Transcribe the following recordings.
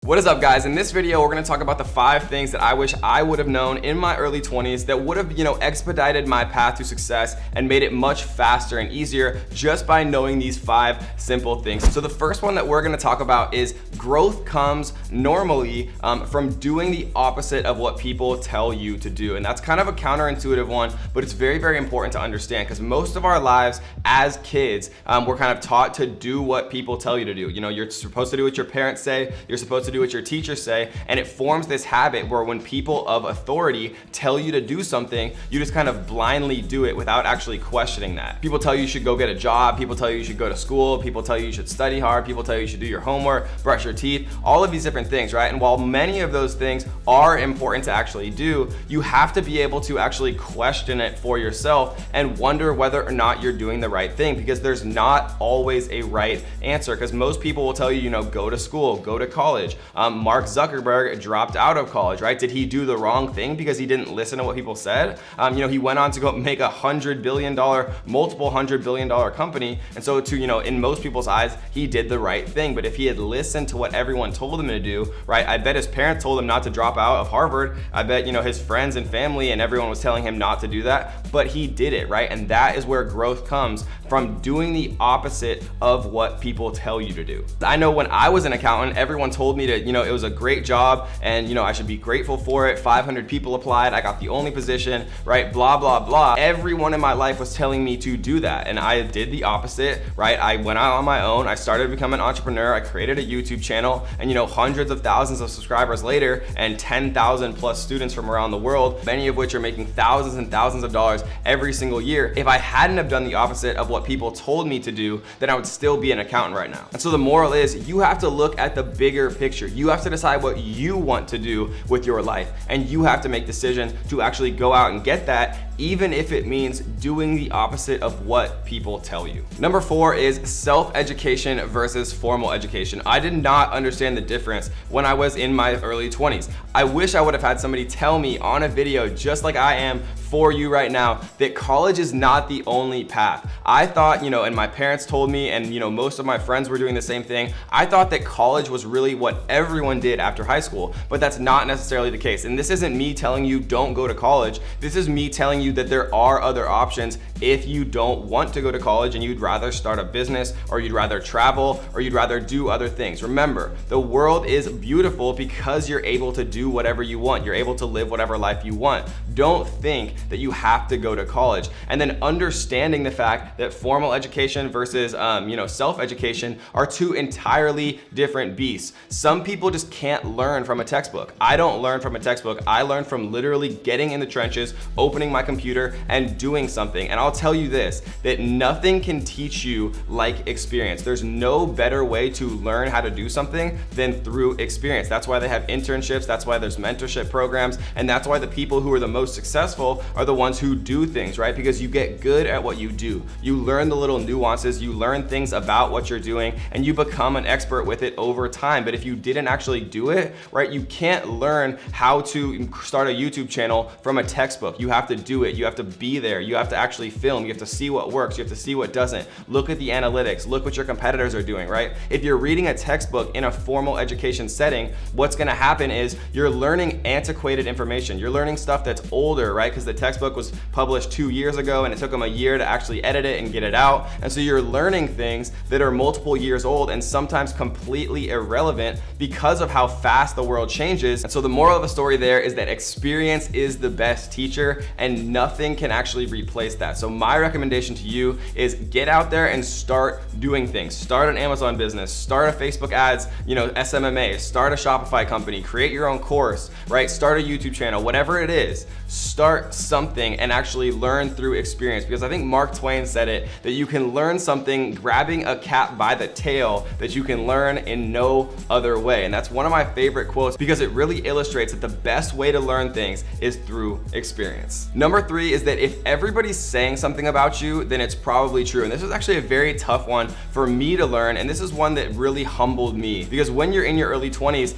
What is up, guys? In this video, we're going to talk about the 5 things that I wish I would have known in my early 20s that would have, expedited my path to success and made it much faster and easier just by knowing these 5 simple things. So the first one that we're going to talk about is growth comes normally from doing the opposite of what people tell you to do. And that's kind of a counterintuitive one, but it's very, very important to understand because most of our lives as kids, we're kind of taught to do what people tell you to do. You're supposed to do what your parents say. You're supposed to do what your teachers say, and it forms this habit where when people of authority tell you to do something, you just kind of blindly do it without actually questioning that. People tell you should go get a job, people tell you should go to school, people tell you should study hard, people tell you should do your homework, brush your teeth, all of these different things, right? And while many of those things are important to actually do, you have to be able to actually question it for yourself and wonder whether or not you're doing the right thing, because there's not always a right answer, because most people will tell you, go to school, go to college. Mark Zuckerberg dropped out of college, right? Did he do the wrong thing because he didn't listen to what people said? He went on to go make $100 billion, multiple $100 billion company. And so in most people's eyes, he did the right thing. But if he had listened to what everyone told him to do, right? I bet his parents told him not to drop out of Harvard. I bet, his friends and family and everyone was telling him not to do that, but he did it, right? And that is where growth comes from, doing the opposite of what people tell you to do. I know when I was an accountant, everyone told me to, it was a great job and, I should be grateful for it. 500 people applied. I got the only position, right? Blah, blah, blah. Everyone in my life was telling me to do that. And I did the opposite, right? I went out on my own. I started to become an entrepreneur. I created a YouTube channel and, hundreds of thousands of subscribers later and 10,000 plus students from around the world, many of which are making thousands and thousands of dollars every single year. If I hadn't have done the opposite of what people told me to do, then I would still be an accountant right now. And so the moral is you have to look at the bigger picture. You have to decide what you want to do with your life, and you have to make decisions to actually go out and get that, even if it means doing the opposite of what people tell you. Number 4 is self-education versus formal education. I did not understand the difference when I was in my early 20s. I wish I would have had somebody tell me on a video, just like I am for you right now, that college is not the only path. I thought, and my parents told me, and most of my friends were doing the same thing. I thought that college was really what everyone did after high school, but that's not necessarily the case. And this isn't me telling you don't go to college. This is me telling you that there are other options if you don't want to go to college and you'd rather start a business, or you'd rather travel, or you'd rather do other things. Remember, the world is beautiful because you're able to do whatever you want. You're able to live whatever life you want. Don't think that you have to go to college. And then understanding the fact that formal education versus self-education are 2 entirely different beasts. Some people just can't learn from a textbook. I don't learn from a textbook. I learn from literally getting in the trenches, opening my computer, and doing something. And I'll tell you this, that nothing can teach you like experience. There's no better way to learn how to do something than through experience. That's why they have internships. That's why there's mentorship programs. And that's why the people who are the most successful are the ones who do things, right? Because you get good at what you do. You learn the little nuances, you learn things about what you're doing, and you become an expert with it over time. But if you didn't actually do it, right, you can't learn how to start a YouTube channel from a textbook. You have to do it. You have to be there. You have to actually film. You have to see what works. You have to see what doesn't. Look at the analytics. Look what your competitors are doing, right? If you're reading a textbook in a formal education setting, what's going to happen is you're learning antiquated information. You're learning stuff that's older, right? Because the textbook was published 2 years ago and it took them a year to actually edit it and get it out. And so you're learning things that are multiple years old and sometimes completely irrelevant because of how fast the world changes. And so the moral of the story there is that experience is the best teacher and nothing can actually replace that. So my recommendation to you is get out there and start doing things. Start an Amazon business, start a Facebook ads, SMMA, start a Shopify company, create your own course, right? Start a YouTube channel, whatever it is. Start something and actually learn through experience, because I think Mark Twain said it, that you can learn something grabbing a cat by the tail that you can learn in no other way. And that's one of my favorite quotes because it really illustrates that the best way to learn things is through experience. Number Number 3 is that if everybody's saying something about you, then it's probably true. And this was actually a very tough one for me to learn, and this is one that really humbled me, because when you're in your early 20s,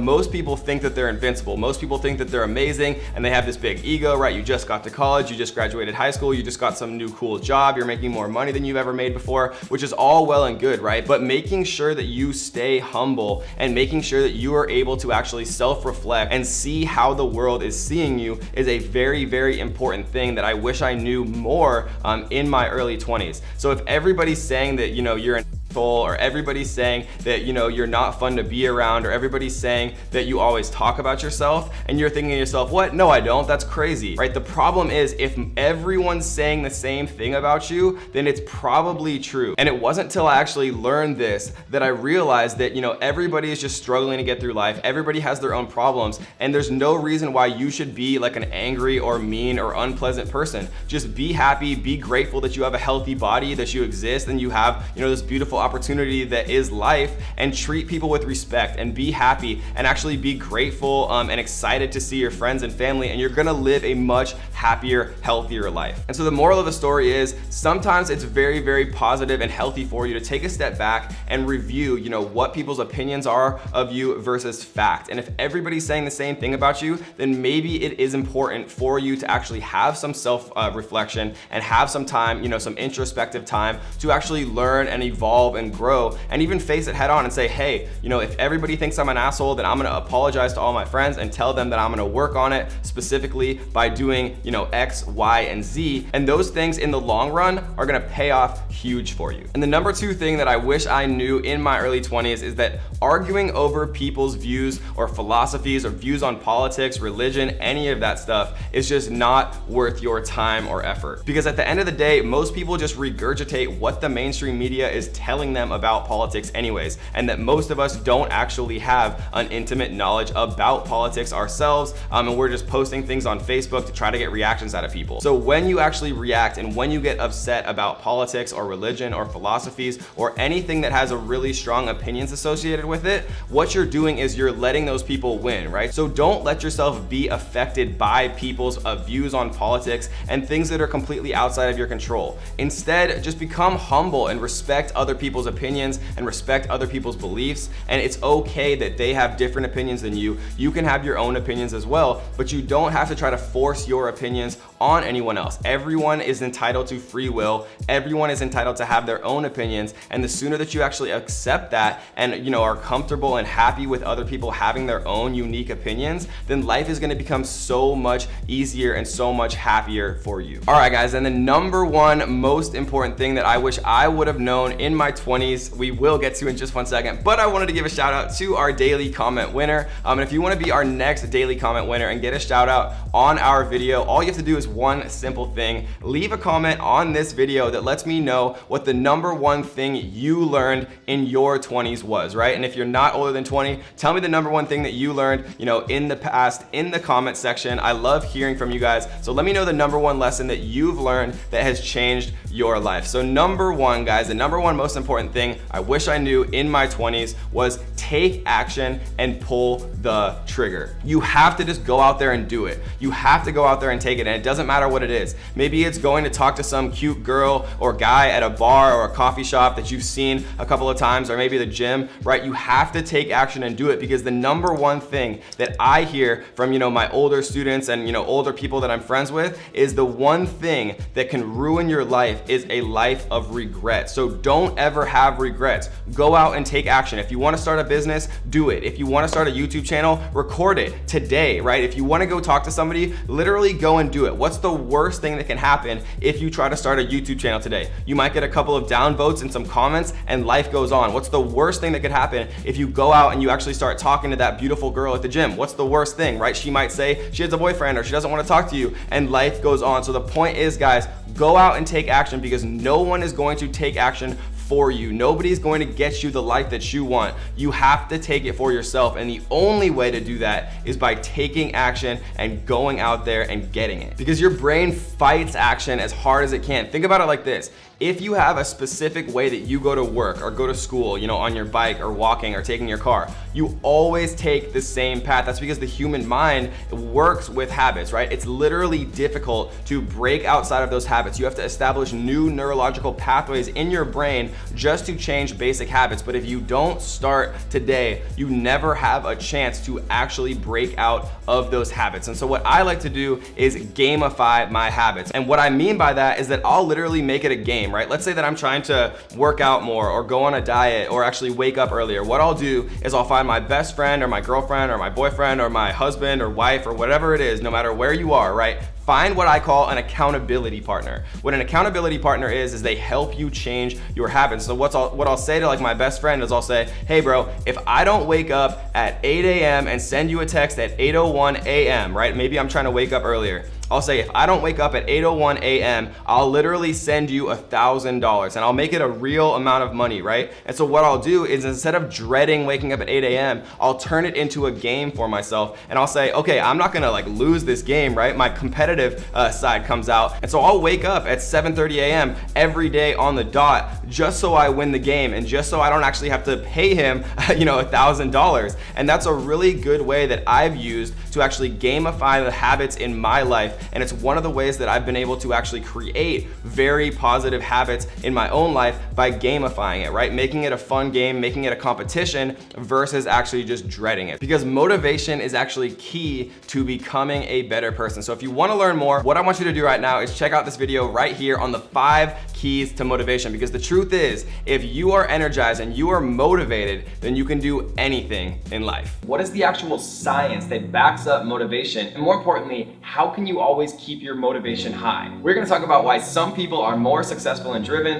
most people think that they're invincible. Most people think that they're amazing and they have this big ego, right? You just got to college, you just graduated high school, you just got some new cool job, you're making more money than you've ever made before, which is all well and good, right? But making sure that you stay humble and making sure that you are able to actually self-reflect and see how the world is seeing you is a very, very important thing that I wish I knew more in my early 20s. So if everybody's saying that, you're an or everybody's saying that you're not fun to be around, or everybody's saying that you always talk about yourself, and you're thinking to yourself, what? No, I don't. That's crazy, right? The problem is, if everyone's saying the same thing about you, then it's probably true. And it wasn't until I actually learned this that I realized that everybody is just struggling to get through life. Everybody has their own problems, and there's no reason why you should be like an angry or mean or unpleasant person. Just be happy, be grateful that you have a healthy body, that you exist, and you have this beautiful opportunity that is life, and treat people with respect and be happy and actually be grateful and excited to see your friends and family, and you're gonna live a much happier, healthier life. And so the moral of the story is, sometimes it's very, very positive and healthy for you to take a step back and review what people's opinions are of you versus fact. And if everybody's saying the same thing about you, then maybe it is important for you to actually have some self reflection and have some time, some introspective time to actually learn and evolve and grow, and even face it head on and say, hey, if everybody thinks I'm an asshole, then I'm gonna apologize to all my friends and tell them that I'm gonna work on it specifically by doing X, Y, and Z. And those things in the long run are gonna pay off huge for you. And the number 2 thing that I wish I knew in my early 20s is that arguing over people's views or philosophies or views on politics, religion, any of that stuff is just not worth your time or effort. Because at the end of the day, most people just regurgitate what the mainstream media is telling them about politics anyways, and that most of us don't actually have an intimate knowledge about politics ourselves, and we're just posting things on Facebook to try to get reactions out of people. So when you actually react and when you get upset about politics or religion or philosophies or anything that has a really strong opinions associated with it, what you're doing is you're letting those people win, right? So don't let yourself be affected by people's views on politics and things that are completely outside of your control. Instead, just become humble and respect other people's opinions and respect other people's beliefs, and it's okay that they have different opinions than you. You can have your own opinions as well, but you don't have to try to force your opinions on anyone else. Everyone is entitled to free will. Everyone is entitled to have their own opinions, and the sooner that you actually accept that and are comfortable and happy with other people having their own unique opinions, then life is going to become so much easier and so much happier for you. All right, guys, and the number 1 most important thing that I wish I would have known in my 20s, we will get to in just one second, but I wanted to give a shout out to our daily comment winner. And if you want to be our next daily comment winner and get a shout out on our video, all you have to do is one simple thing: leave a comment on this video that lets me know what the number 1 thing you learned in your 20s was, right? And if you're not older than 20, tell me the number 1 thing that you learned, in the past in the comment section. I love hearing from you guys. So let me know the number 1 lesson that you've learned that has changed your life. So number 1, guys, the number 1 most important thing I wish I knew in my 20s was take action and pull the trigger. You have to just go out there and do it. You have to go out there and take it, and it doesn't matter what it is. Maybe it's going to talk to some cute girl or guy at a bar or a coffee shop that you've seen a couple of times, or maybe the gym, right? You have to take action and do it, because the number 1 thing that I hear from my older students and older people that I'm friends with is the one thing that can ruin your life is a life of regret. So don't ever have regrets. Go out and take action. If you want to start a business, do it. If you want to start a YouTube channel, record it today, right? If you want to go talk to somebody, literally go and do it. What's the worst thing that can happen if you try to start a YouTube channel today? You might get a couple of downvotes and some comments, and life goes on. What's the worst thing that could happen if you go out and you actually start talking to that beautiful girl at the gym? What's the worst thing, right? She might say she has a boyfriend or she doesn't want to talk to you, and life goes on. So the point is, guys, go out and take action, because no one is going to take action for you. Nobody's going to get you the life that you want. You have to take it for yourself, and the only way to do that is by taking action and going out there and getting it, because your brain fights action as hard as it can. Think about it like this: If you have a specific way that you go to work or go to school, on your bike or walking or taking your car, you always take the same path. That's because the human mind works with habits, right? It's literally difficult to break outside of those habits. You have to establish new neurological pathways in your brain just to change basic habits. But if you don't start today, you never have a chance to actually break out of those habits. And so what I like to do is gamify my habits. And what I mean by that is that I'll literally make it a game, right? Let's say that I'm trying to work out more or go on a diet or actually wake up earlier. What I'll do is I'll find my best friend or my girlfriend or my boyfriend or my husband or wife or whatever it is, no matter where you are, right? Find what I call an accountability partner. What an accountability partner is they help you change your habits. So what I'll say to like my best friend is I'll say, hey bro, if I don't wake up at 8 a.m. and send you a text at 8:01 a.m., right? Maybe I'm trying to wake up earlier. I'll say, if I don't wake up at 8:01 a.m., I'll literally send you $1,000 and I'll make it a real amount of money, right? And so what I'll do is instead of dreading waking up at 8 a.m., I'll turn it into a game for myself and I'll say, okay, I'm not gonna like lose this game, right? My competitive side comes out. And so I'll wake up at 7:30 a.m. every day on the dot just so I win the game and just so I don't actually have to pay him, $1,000. And that's a really good way that I've used to actually gamify the habits in my life. And it's one of the ways that I've been able to actually create very positive habits in my own life by gamifying it, right? Making it a fun game, making it a competition versus actually just dreading it. Because motivation is actually key to becoming a better person. So if you want to learn more, what I want you to do right now is check out this video right here on the 5 keys to motivation. Because the truth is, if you are energized and you are motivated, then you can do anything in life. What is the actual science that backs up motivation? And more importantly, how can you always keep your motivation high? We're gonna talk about why some people are more successful and driven